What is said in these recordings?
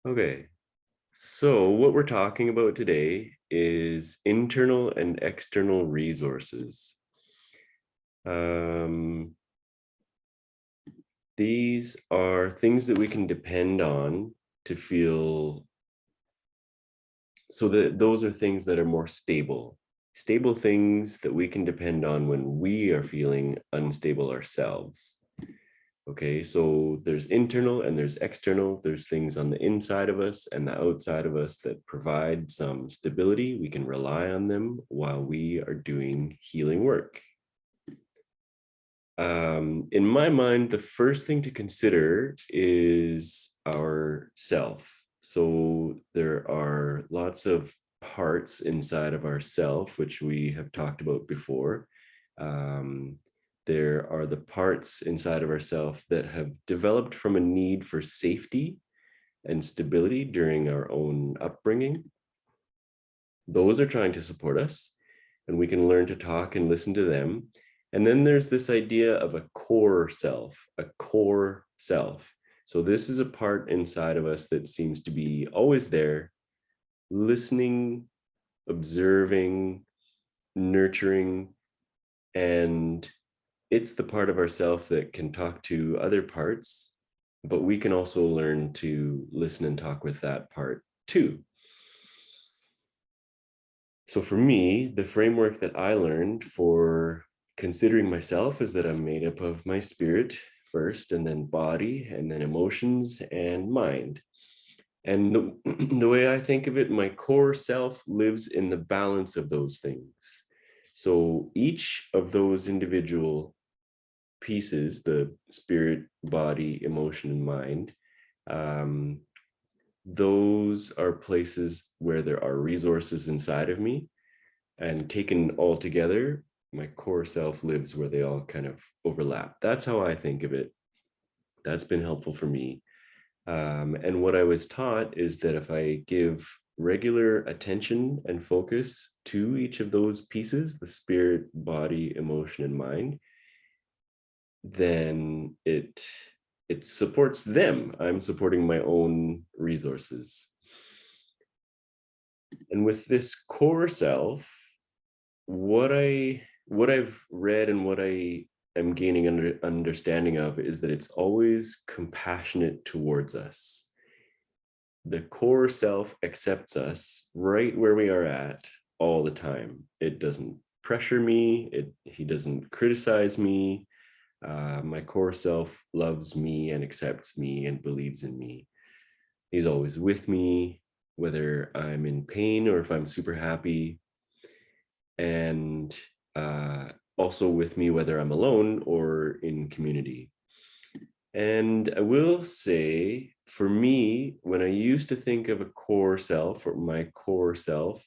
Okay, so what we're talking about today is internal and external resources. Um, these are things that we can depend on to feel, so that those are things that are more stable things that we can depend on when we are feeling unstable ourselves. Okay, so there's internal and there's external. There's things on the inside of us and the outside of us that provide some stability. We can rely on them while we are doing healing work. In my mind, the first thing to consider is our self. So there are lots of parts inside of ourself, which we have talked about before. Um, there are the parts inside of ourself that have developed from a need for safety and stability during our own upbringing. Those are trying to support us, and we can learn to talk and listen to them. And then there's this idea of a core self, a core self. So this is a part inside of us that seems to be always there, listening, observing, nurturing, and it's the part of ourself that can talk to other parts, but we can also learn to listen and talk with that part too. So for me, the framework that I learned for considering myself is that I'm made up of my spirit first, and then body, and then emotions and mind. And the way I think of it, my core self lives in the balance of those things. So each of those individual pieces, the spirit, body, emotion, and mind, um, those are places where there are resources inside of me, and taken all together, my core self lives where they all kind of overlap. That's how I think of it. That's been helpful for me. And what I was taught is that if I give regular attention and focus to each of those pieces, the spirit, body, emotion, and mind, then it supports them. I'm supporting my own resources. And with this core self, what I've read and what I am gaining understanding of is that it's always compassionate towards us. The core self accepts us right where we are at all the time. It doesn't pressure me. He doesn't criticize me. My core self loves me and accepts me and believes in me. He's always with me, whether I'm in pain or if I'm super happy, and also with me whether I'm alone or in community. And I will say, for me, when I used to think of a core self or my core self,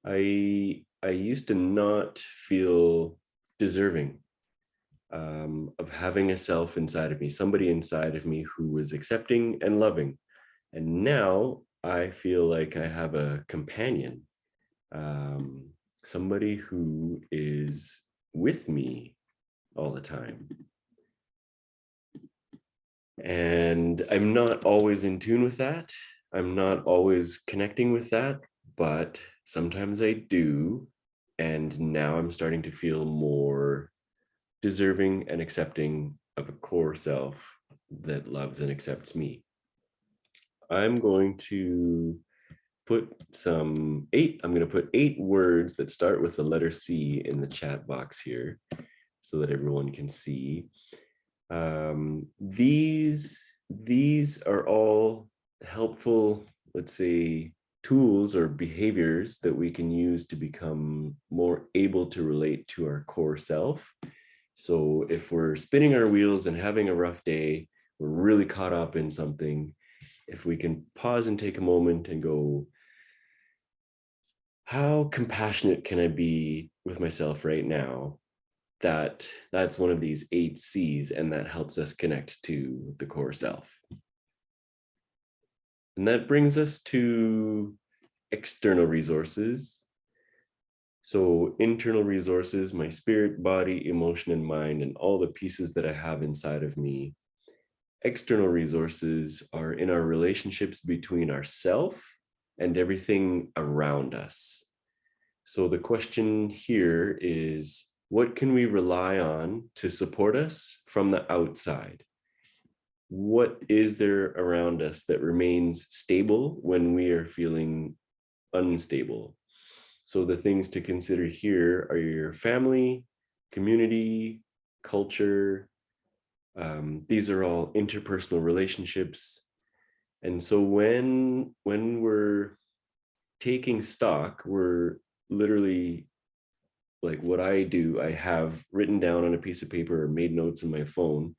I used to not feel deserving of having a self inside of me, somebody inside of me who was accepting and loving. And now I feel like I have a companion, um, somebody who is with me all the time. And I'm not always in tune with that. I'm not always connecting with that, but sometimes I do. And now I'm starting to feel more deserving and accepting of a core self that loves and accepts me. I'm going to I'm going to put 8 words that start with the letter C in the chat box here so that everyone can see. These are all helpful, let's say, tools or behaviors that we can use to become more able to relate to our core self. So if we're spinning our wheels and having a rough day, we're really caught up in something, if we can pause and take a moment and go, how compassionate can I be with myself right now? That's one of these 8 C's, and that helps us connect to the core self. And that brings us to external resources. So internal resources, my spirit, body, emotion, and mind, and all the pieces that I have inside of me. External resources are in our relationships between ourselves and everything around us. So the question here is, what can we rely on to support us from the outside? What is there around us that remains stable when we are feeling unstable? So the things to consider here are your family, community, culture. These are all interpersonal relationships. And so when we're taking stock, we're literally, like what I do, I have written down on a piece of paper or made notes in my phone,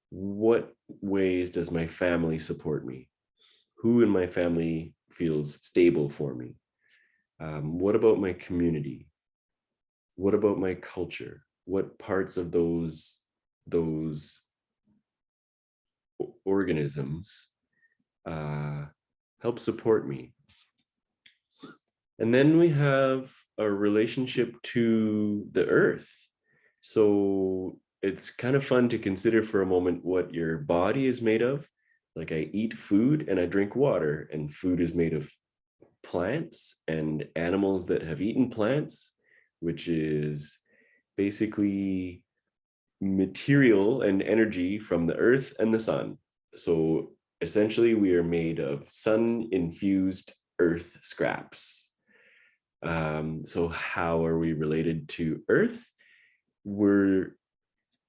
what ways does my family support me? Who in my family feels stable for me? What about my community? What about my culture? What parts of those organisms help support me? And then we have a relationship to the earth. So it's kind of fun to consider for a moment what your body is made of. Like I eat food and I drink water, and food is made of plants and animals that have eaten plants, which is basically material and energy from the earth and the sun. So essentially, we are made of sun infused earth scraps. So, how are we related to earth? We're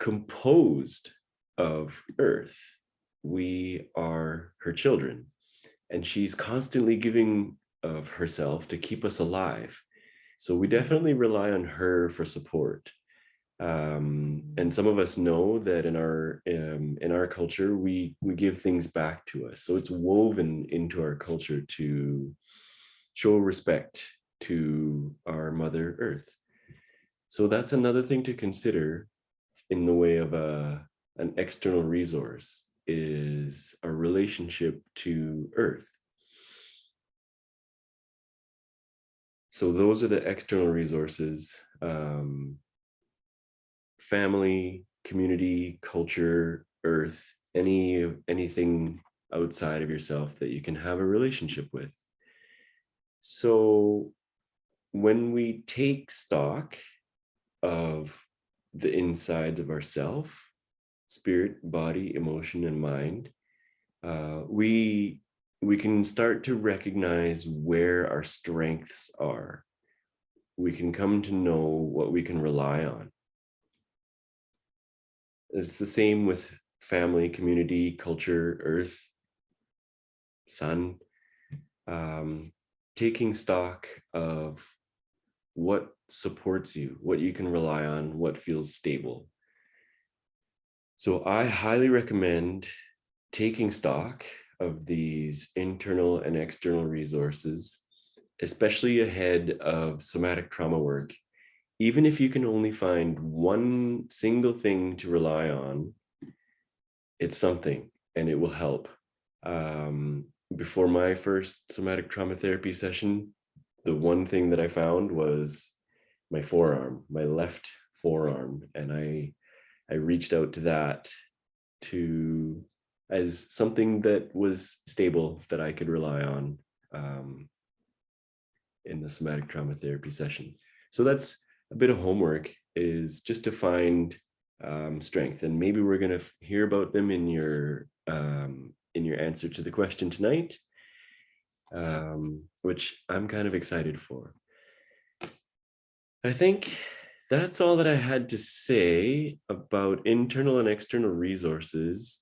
composed of earth. We are her children, and she's constantly giving of herself to keep us alive. So we definitely rely on her for support. And some of us know that in our culture, we give things back to us. So it's woven into our culture to show respect to our Mother Earth. So that's another thing to consider in the way of an external resource, is our relationship to Earth. So those are the external resources: family, community, culture, Earth, anything outside of yourself that you can have a relationship with. So when we take stock of the insides of ourself, spirit, body, emotion, and mind, we can start to recognize where our strengths are. We can come to know what we can rely on. It's the same with family, community, culture, earth, sun. Taking stock of what supports you, what you can rely on, what feels stable. So I highly recommend taking stock of these internal and external resources, especially ahead of somatic trauma work. Even if you can only find one single thing to rely on, it's something and it will help. Before my first somatic trauma therapy session, the one thing that I found was my forearm, my left forearm. And I reached out to that to as something that was stable, that I could rely on in the somatic trauma therapy session. So that's a bit of homework, is just to find strength, and maybe we're going to hear about them in your answer to the question tonight, which I'm kind of excited for. I think that's all that I had to say about internal and external resources.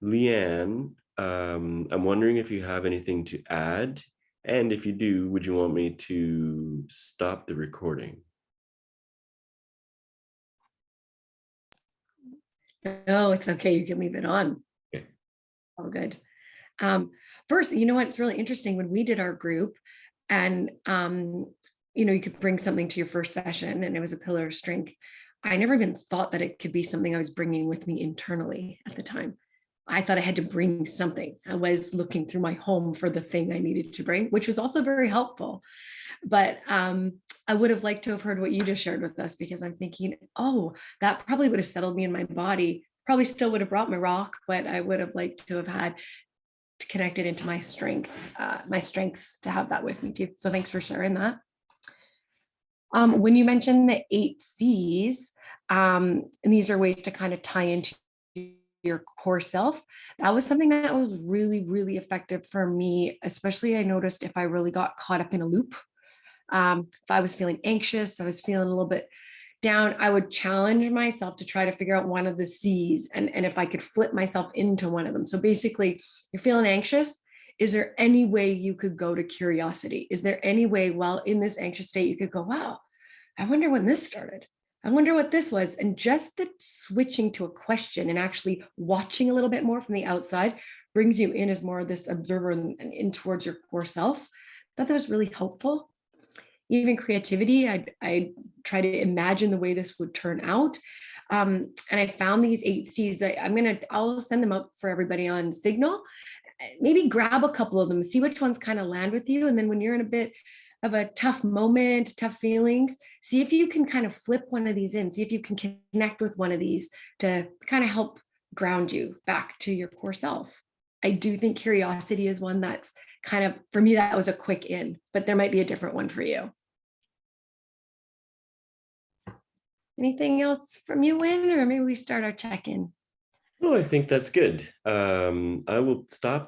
Leanne, I'm wondering if you have anything to add, and if you do, would you want me to stop the recording? No, it's okay. You can leave it on. Okay. All good. First, you know what? It's really interesting when we did our group, and you could bring something to your first session, and it was a pillar of strength. I never even thought that it could be something I was bringing with me internally at the time. I thought I had to bring something. I was looking through my home for the thing I needed to bring, which was also very helpful. But I would have liked to have heard what you just shared with us, because I'm thinking, oh, that probably would have settled me in my body Probably still would have brought my rock, but I would have liked to have had to connect it into my strength to have that with me too. So thanks for sharing that. When you mentioned the 8 C's, and these are ways to kind of tie into your core self, that was something that was really, really effective for me. Especially, I noticed if I really got caught up in a loop, if I was feeling anxious, I was feeling a little bit down, I would challenge myself to try to figure out one of the C's, and if I could flip myself into one of them. So basically, you're feeling anxious. Is there any way you could go to curiosity? Is there any way while in this anxious state you could go, wow, I wonder when this started? I wonder what this was. And just the switching to a question and actually watching a little bit more from the outside brings you in as more of this observer and in towards your core self. I thought that was really helpful. Even creativity, I try to imagine the way this would turn out. And I found these 8 C's. I'll send them out for everybody on Signal. Maybe grab a couple of them, see which ones kind of land with you. And then when you're in a bit of a tough moment, tough feelings, see if you can kind of flip one of these in, see if you can connect with one of these to kind of help ground you back to your core self. I do think curiosity is one that's kind of, for me, that was a quick in, but there might be a different one for you. Anything else from you, Win, or maybe we start our check-in? No, I think that's good. I will stop